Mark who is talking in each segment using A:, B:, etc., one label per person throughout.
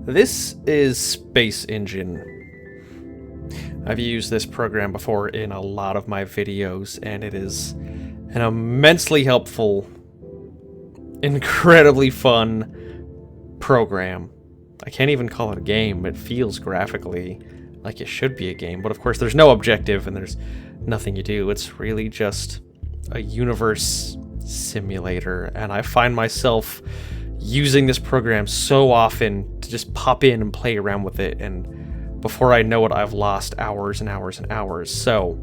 A: This is Space Engine. I've used this program before in a lot of my videos, and it is an immensely helpful, incredibly fun program. I can't even call it a game. It feels graphically like it should be a game, but of course there's no objective and there's nothing you do. It's really just a universe simulator, and I find myself using this program so often to just pop in and play around with it, and before I know it, I've lost hours and hours and hours. So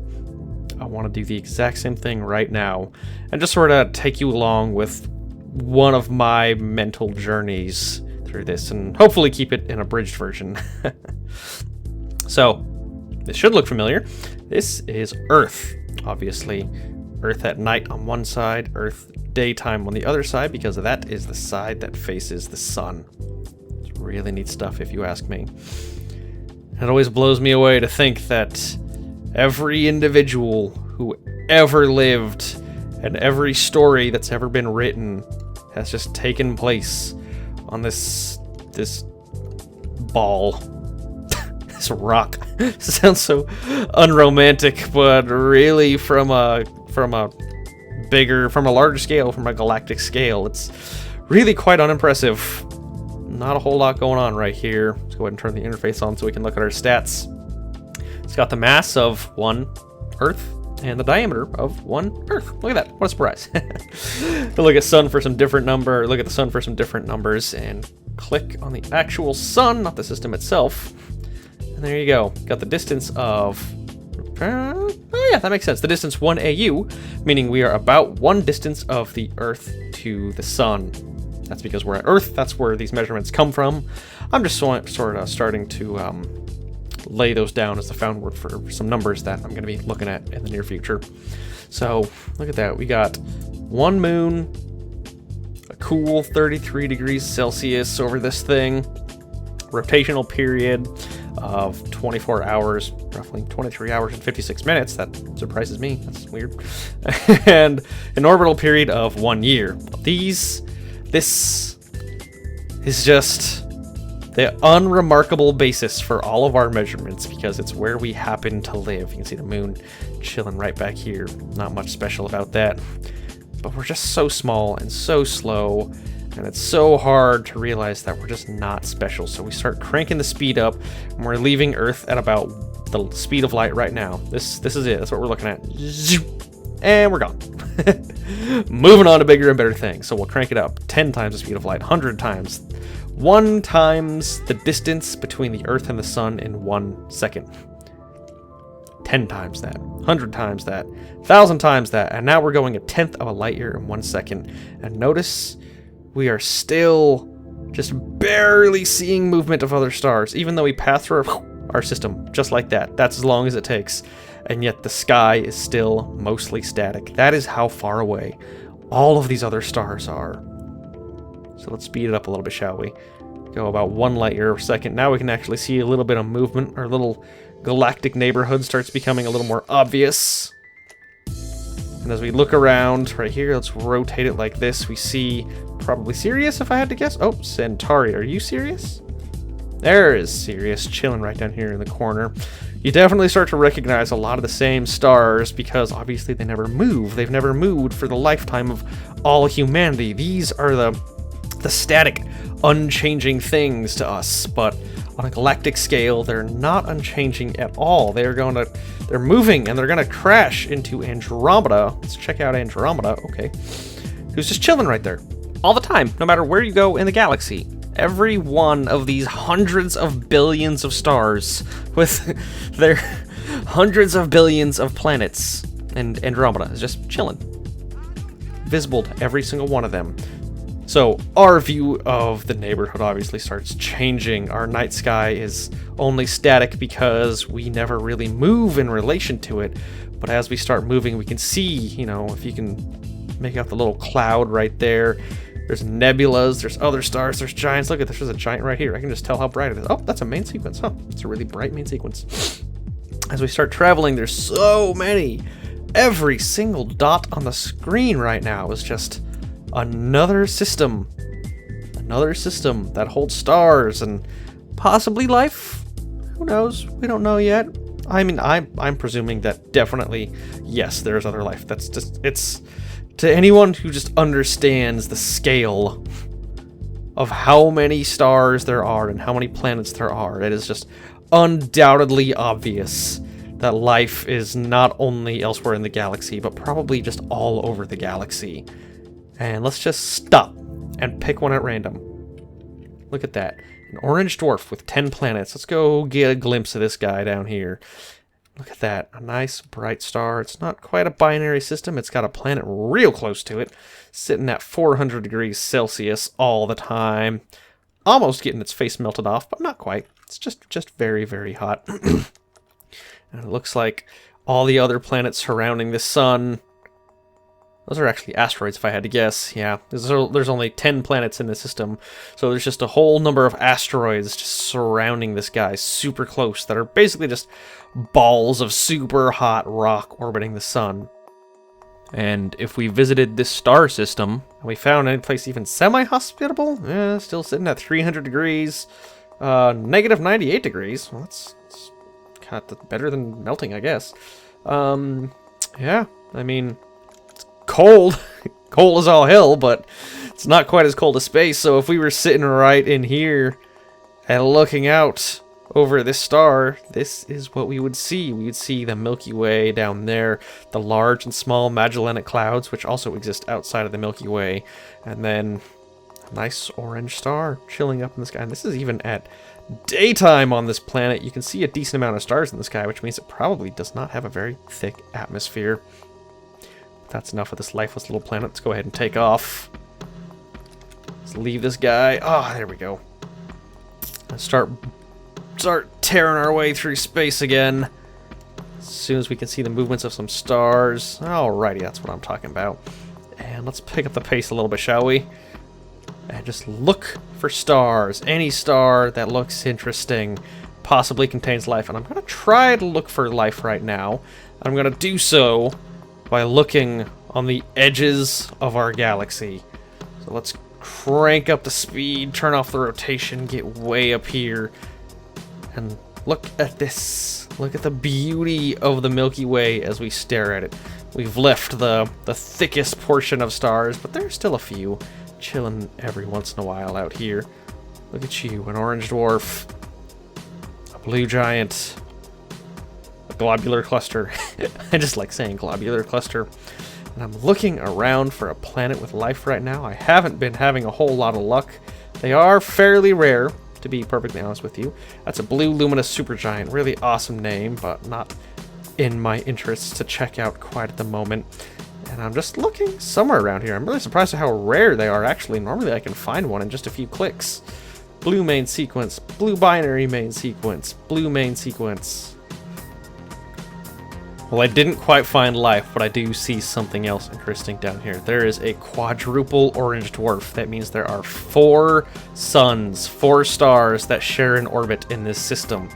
A: I want to do the exact same thing right now and just sort of take you along with one of my mental journeys through this, and hopefully keep it an abridged version. So this should look familiar. This is Earth, obviously. Earth at night on one side, Earth daytime on the other side, because that is the side that faces the sun. It's really neat stuff, if you ask me. It always blows me away to think that every individual who ever lived and every story that's ever been written has just taken place on this ball, this rock. Sounds so unromantic, but really from a larger scale, from a galactic scale, it's really quite unimpressive. Not a whole lot going on right here. Let's go ahead and turn the interface on so we can look at our stats. It's got the mass of 1 Earth and the diameter of 1 Earth. Look at that. What a surprise. Look at sun for some different number. Look at the sun for some different numbers, and click on the actual sun, not the system itself. And there you go. Got the distance of... oh yeah, that makes sense. The distance 1 AU, meaning we are about 1 distance of the Earth to the sun. That's because we're at Earth. That's where these measurements come from. I'm just sort of starting to lay those down as the found word for some numbers that I'm going to be looking at in the near future. So look at that. We got 1 moon, a cool 33 degrees Celsius over this thing, rotational period of 24 hours, roughly 23 hours and 56 minutes. That surprises me. That's weird. And an orbital period of 1 year. This is just the unremarkable basis for all of our measurements, because it's where we happen to live. You can see the moon chilling right back here. Not much special about that. But we're just so small and so slow, and it's so hard to realize that we're just not special. So we start cranking the speed up, and we're leaving Earth at about the speed of light right now. This is it. That's what we're looking at. And we're gone. Moving on to bigger and better things. So we'll crank it up 10 times the speed of light, 100 times. 1 times the distance between the Earth and the sun in 1 second. 10 times that, 100 times that, 1,000 times that, and now we're going 1/10 of a light year in 1 second. And notice we are still just barely seeing movement of other stars, even though we pass through our system just like that. That's as long as it takes. And yet the sky is still mostly static. That is how far away all of these other stars are. So let's speed it up a little bit, shall we? Go about 1 light year per second. Now we can actually see a little bit of movement. Our little galactic neighborhood starts becoming a little more obvious. And as we look around right here, let's rotate it like this. We see probably Sirius, if I had to guess. Oh, Centauri. Are you Sirius? There is Sirius, chilling right down here in the corner. You definitely start to recognize a lot of the same stars, because obviously they never move. They've never moved for the lifetime of all humanity. These are the static, unchanging things to us, but on a galactic scale, they're not unchanging at all. They're moving, and they're gonna crash into Andromeda. Let's check out Andromeda. Okay, who's just chilling right there all the time, no matter where you go in the galaxy. Every one of these hundreds of billions of stars with their hundreds of billions of planets, and Andromeda is just chilling, visible to every single one of them. So our view of the neighborhood obviously starts changing. Our night sky is only static because we never really move in relation to it. But as we start moving, we can see, you know, if you can make out the little cloud right there. There's nebulas, there's other stars, there's giants. Look at this, there's a giant right here. I can just tell how bright it is. Oh, that's a main sequence, huh? It's a really bright main sequence. As we start traveling, there's so many. Every single dot on the screen right now is just another system that holds stars and Possibly life? Who knows? We don't know yet. I mean, I'm presuming that definitely, yes, there's other life. That's just, it's, to anyone who just understands the scale of how many stars there are and how many planets there are, it is just undoubtedly obvious that life is not only elsewhere in the galaxy, but probably just all over the galaxy. And let's just stop and pick one at random. Look at that. An orange dwarf with 10 planets. Let's go get a glimpse of this guy down here. Look at that. A nice bright star. It's not quite a binary system. It's got a planet real close to it, sitting at 400 degrees Celsius all the time. Almost getting its face melted off, but not quite. It's just very, very hot. And it looks like all the other planets surrounding the sun, those are actually asteroids if I had to guess. Yeah, there's only 10 planets in the system, so there's just a whole number of asteroids just surrounding this guy super close that are basically just balls of super hot rock orbiting the sun. And if we visited this star system and we found any place even semi-hospitable, still sitting at 300 degrees, negative 98 degrees. Well, that's kind of better than melting, I guess. Yeah, I mean, it's cold. Cold as all hell, but it's not quite as cold as space. So if we were sitting right in here and looking out over this star, this is what we would see. We would see the Milky Way down there, the large and small Magellanic Clouds, which also exist outside of the Milky Way, and then a nice orange star chilling up in the sky. And this is even at daytime on this planet. You can see a decent amount of stars in the sky, which means it probably does not have a very thick atmosphere. That's enough of this lifeless little planet. Let's go ahead and take off. Let's leave this guy. Oh, there we go. Let's start tearing our way through space again. As soon as we can see the movements of some stars. Alrighty, that's what I'm talking about. And let's pick up the pace a little bit, shall we? And just look for stars. Any star that looks interesting possibly contains life. And I'm going to try to look for life right now. I'm going to do so by looking on the edges of our galaxy. So let's crank up the speed, turn off the rotation, get way up here. And look at this. Look at the beauty of the Milky Way as we stare at it. We've left the thickest portion of stars, but there's still a few chilling every once in a while out here. Look at you, an orange dwarf, a blue giant, a globular cluster. I just like saying globular cluster. And I'm looking around for a planet with life right now. I haven't been having a whole lot of luck. They are fairly rare, to be perfectly honest with you. That's a blue luminous supergiant. Really awesome name, but not in my interests to check out quite at the moment. And I'm just looking somewhere around here. I'm really surprised at how rare they are, actually. Normally I can find one in just a few clicks. Blue main sequence, blue binary main sequence, blue main sequence. Well, I didn't quite find life, but I do see something else interesting down here. There is a quadruple orange dwarf. That means there are 4 suns, 4 stars that share an orbit in this system.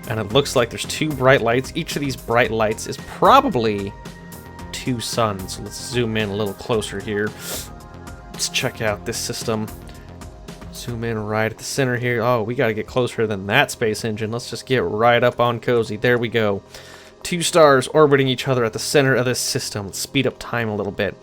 A: And it looks like there's 2 bright lights. Each of these bright lights is probably 2 suns. So let's zoom in a little closer here. Let's check out this system. Zoom in right at the center here. Oh, we got to get closer than that space engine. Let's just get right up on cozy. There we go. 2 stars orbiting each other at the center of this system. Let's speed up time a little bit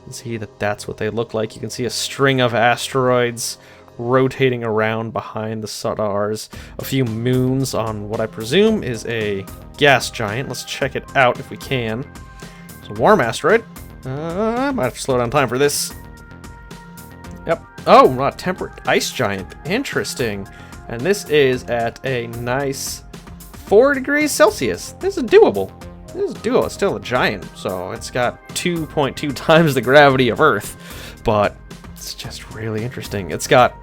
A: and see that that's what they look like. You can see a string of asteroids rotating around behind the stars. A few moons on what I presume is a gas giant. Let's check it out if we can. It's a warm asteroid. I might have to slow down time for this. Yep. Oh, not temperate ice giant. Interesting. And this is at a nice 4 degrees Celsius. This is doable. This is doable. It's still a giant, so it's got 2.2 times the gravity of Earth, but it's just really interesting. It's got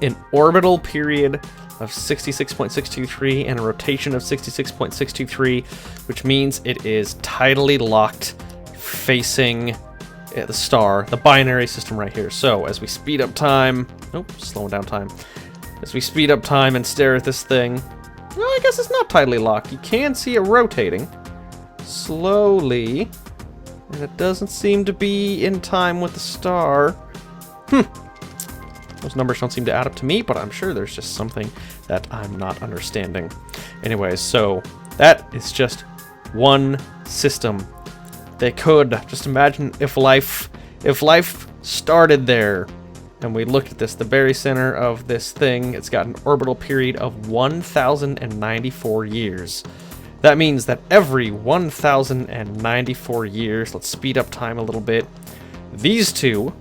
A: an orbital period of 66.623 and a rotation of 66.623, which means it is tidally locked facing the star, the binary system right here. So as we speed up time, slowing down time. As we speed up time and stare at this thing, well, I guess it's not tidally locked. You can see it rotating slowly, and it doesn't seem to be in time with the star. Those numbers don't seem to add up to me, but I'm sure there's just something that I'm not understanding. Anyways, so that is just one system. They could just imagine if life started there, and we looked at this, the very center of this thing, it's got an orbital period of 1,094 years. That means that every 1,094 years, let's speed up time a little bit, these two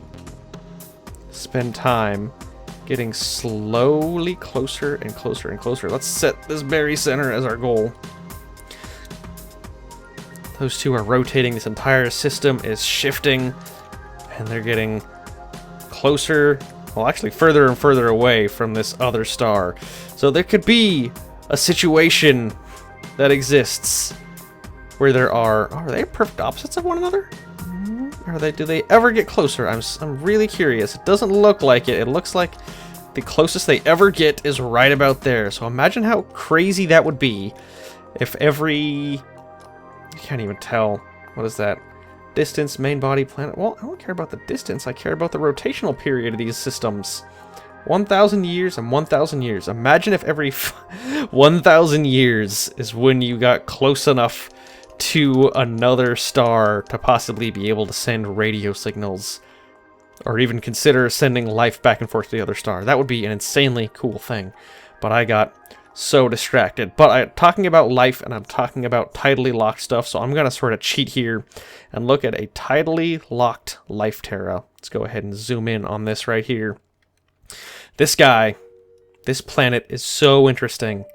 A: spend time getting slowly closer and closer and closer. Let's set this very center as our goal. Those two are rotating. This entire system is shifting, and they're getting closer, well, actually further and further away from this other star. So there could be a situation that exists where there are they perfect opposites of one another? Do they ever get closer? I'm really curious. It doesn't look like it. It looks like the closest they ever get is right about there. So imagine how crazy that would be if every... I can't even tell. What is that? Distance, main body, planet. Well, I don't care about the distance. I care about the rotational period of these systems. 1,000 years and 1,000 years. Imagine if every 1,000 years is when you got close enough to another star to possibly be able to send radio signals, or even consider sending life back and forth to the other star. That would be an insanely cool thing. But I got so distracted. But I'm talking about life, and I'm talking about tidally locked stuff, so I'm going to sort of cheat here and look at a tidally locked Life Terra. Let's go ahead and zoom in on this right here. This guy, this planet is so interesting,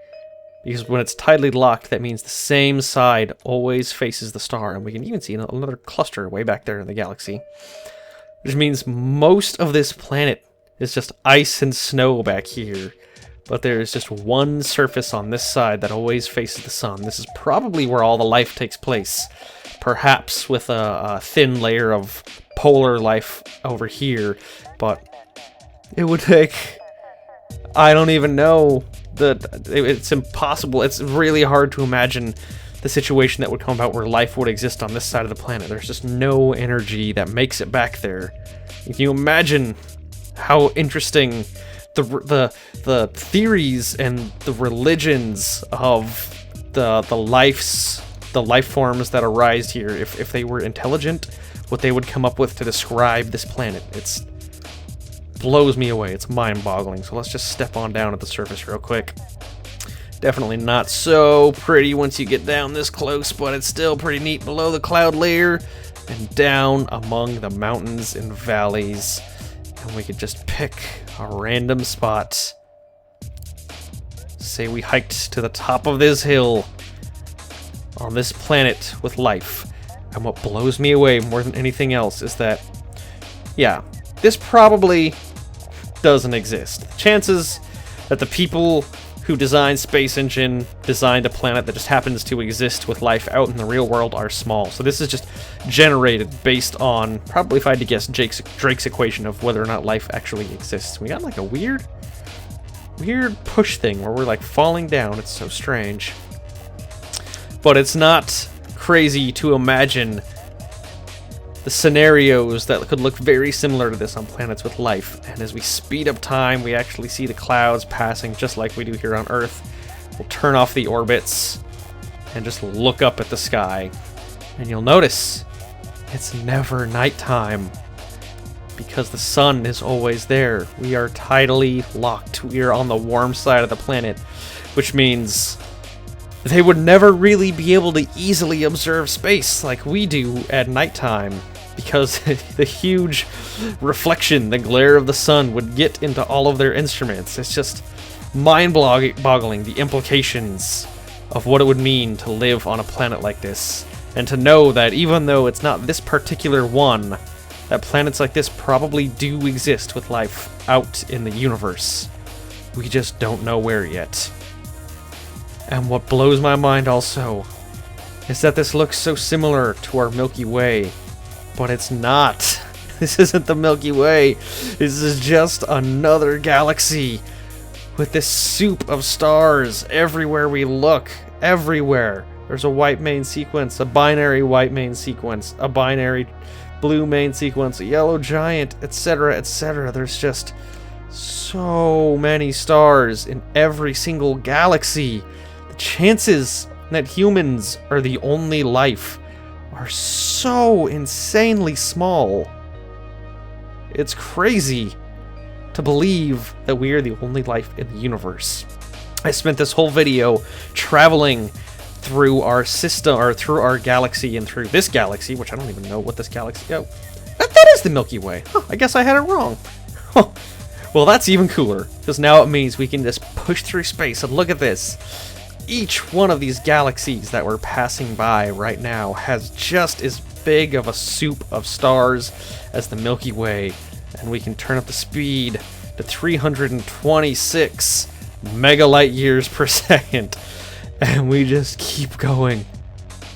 A: because when it's tidally locked, that means the same side always faces the star, and we can even see another cluster way back there in the galaxy. Which means most of this planet is just ice and snow back here. But there's just one surface on this side that always faces the sun. This is probably where all the life takes place. Perhaps with a thin layer of polar life over here. But it would take... I don't even know. It's impossible. It's really hard to imagine the situation that would come about where life would exist on this side of the planet. There's just no energy that makes it back there. Can you imagine how interesting the theories and the religions of the life forms that arise here, if they were intelligent, what they would come up with to describe this planet? It's blows me away. It's mind-boggling. So let's just step on down at the surface real quick. Definitely not so pretty once you get down this close, but it's still pretty neat below the cloud layer and down among the mountains and valleys. And we could just pick a random spot. Say we hiked to the top of this hill on this planet with life. And what blows me away more than anything else is that, yeah, this probably doesn't exist. The chances that the people who designed Space Engine designed a planet that just happens to exist with life out in the real world are small. So this is just generated based on, probably if I had to guess, Drake's equation of whether or not life actually exists. We got like a weird push thing where we're like falling down. It's so strange. But it's not crazy to imagine the scenarios that could look very similar to this on planets with life. And as we speed up time, we actually see the clouds passing just like we do here on Earth. We'll turn off the orbits and just look up at the sky. And you'll notice it's never nighttime because the sun is always there. We are tidally locked. We are on the warm side of the planet, which means they would never really be able to easily observe space like we do at nighttime, because the huge reflection, the glare of the sun would get into all of their instruments. It's just mind-boggling, the implications of what it would mean to live on a planet like this, and to know that even though it's not this particular one, that planets like this probably do exist with life out in the universe. We just don't know where yet. And what blows my mind also is that this looks so similar to our Milky Way, but it's not. This isn't the Milky Way. This is just another galaxy with this soup of stars everywhere we look. Everywhere. There's a white main sequence, a binary white main sequence, a binary blue main sequence, a yellow giant, etc., etc. There's just so many stars in every single galaxy. The chances that humans are the only life are so insanely small. It's crazy to believe that we are the only life in the universe. I spent this whole video traveling through our system, or through our galaxy, and through this galaxy, which I don't even know what this galaxy... Oh, that is the Milky Way. Huh, I guess I had it wrong. Well, that's even cooler, because now it means we can just push through space, and look at this. Each one of these galaxies that we're passing by right now has just as big of a soup of stars as the Milky Way, and we can turn up the speed to 326 megalight years per second, and we just keep going.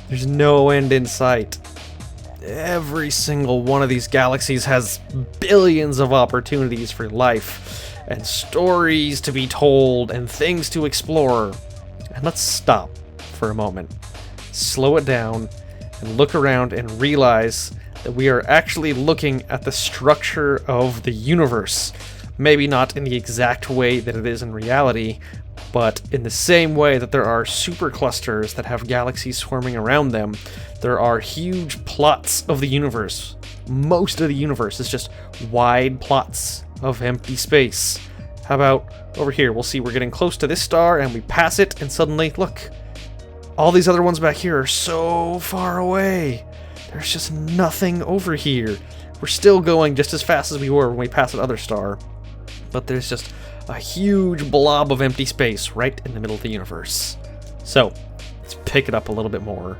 A: There's no end in sight. Every single one of these galaxies has billions of opportunities for life, and stories to be told, and things to explore. And let's stop for a moment, slow it down, and look around and realize that we are actually looking at the structure of the universe. Maybe not in the exact way that it is in reality, but in the same way that there are superclusters that have galaxies swarming around them, there are huge plots of the universe. Most of the universe is just wide plots of empty space. How about over here? We'll see we're getting close to this star and we pass it, and suddenly, look, all these other ones back here are so far away. There's just nothing over here. We're still going just as fast as we were when we passed another star, but there's just a huge blob of empty space right in the middle of the universe. So, let's pick it up a little bit more.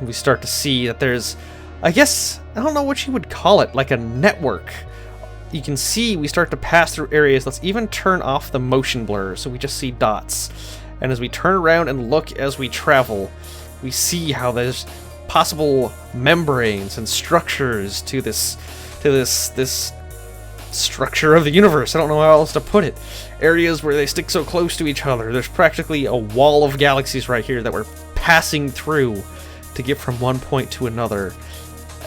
A: We start to see that there's, I guess, I don't know what you would call it, like a network. You can see we start to pass through areas. Let's even turn off the motion blur so we just see dots. And as we turn around and look as we travel, we see how there's possible membranes and structures to this structure of the universe. I don't know how else to put it. Areas where they stick so close to each other. There's practically a wall of galaxies right here that we're passing through to get from one point to another.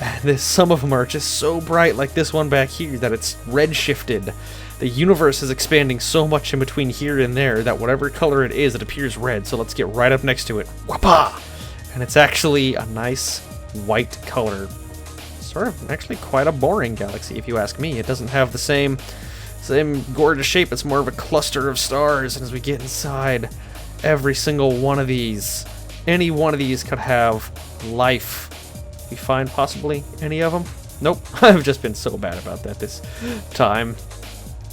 A: And some of them are just so bright, like this one back here, that it's red-shifted. The universe is expanding so much in between here and there that whatever color it is, it appears red. So let's get right up next to it. Whapa! And it's actually a nice white color. Sort of actually quite a boring galaxy, if you ask me. It doesn't have the same gorgeous shape. It's more of a cluster of stars. And as we get inside, every single one of these, any one of these could have life. We find possibly any of them? Nope. I've just been so bad about that this time.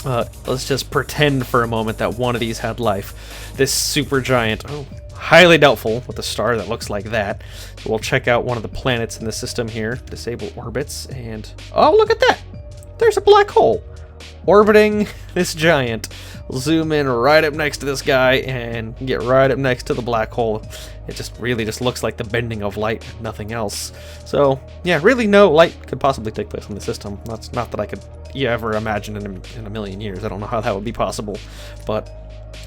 A: Let's just pretend for a moment that one of these had life. This supergiant, highly doubtful with a star that looks like that. So we'll check out one of the planets in the system here. Disable orbits, and oh, look at that! There's a black hole orbiting this giant. We'll zoom in right up next to this guy and get right up next to the black hole. It just really just looks like the bending of light, nothing else. So yeah, really no light could possibly take place in the system. That's not that I could ever imagine in a million years. I don't know how that would be possible. But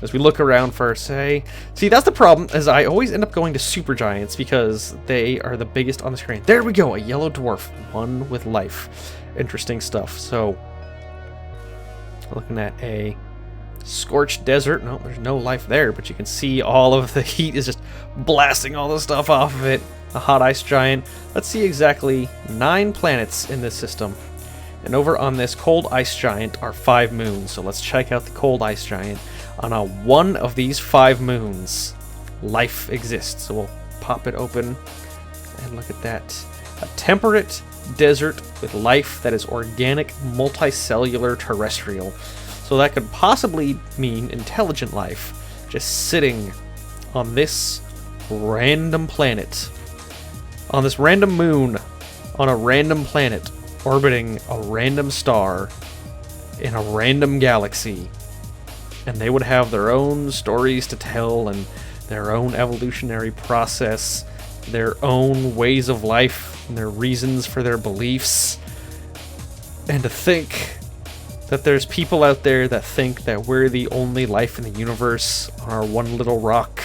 A: as we look around for, see, that's the problem, is I always end up going to supergiants because they are the biggest on the screen. There we go, a yellow dwarf, one with life. Interesting stuff. So looking at a scorched desert. No, there's no life there, but you can see all of the heat is just blasting all the stuff off of it. A hot ice giant. Let's see exactly 9 planets in this system. And over on this cold ice giant are 5 moons. So let's check out the cold ice giant. On one of these 5 moons, life exists. So we'll pop it open and look at that. A temperate desert with life that is organic, multicellular, terrestrial. So that could possibly mean intelligent life just sitting on this random planet, on this random moon, on a random planet, orbiting a random star in a random galaxy. And they would have their own stories to tell and their own evolutionary process, their own ways of life, and their reasons for their beliefs. And to think that there's people out there that think that we're the only life in the universe on our one little rock,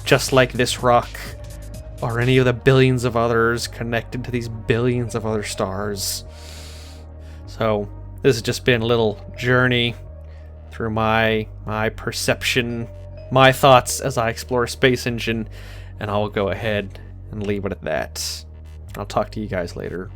A: just like this rock, or any of the billions of others connected to these billions of other stars. So, This has just been a little journey through my perception, my thoughts as I explore Space Engine, and I'll go ahead and leave it at that. I'll talk to you guys later.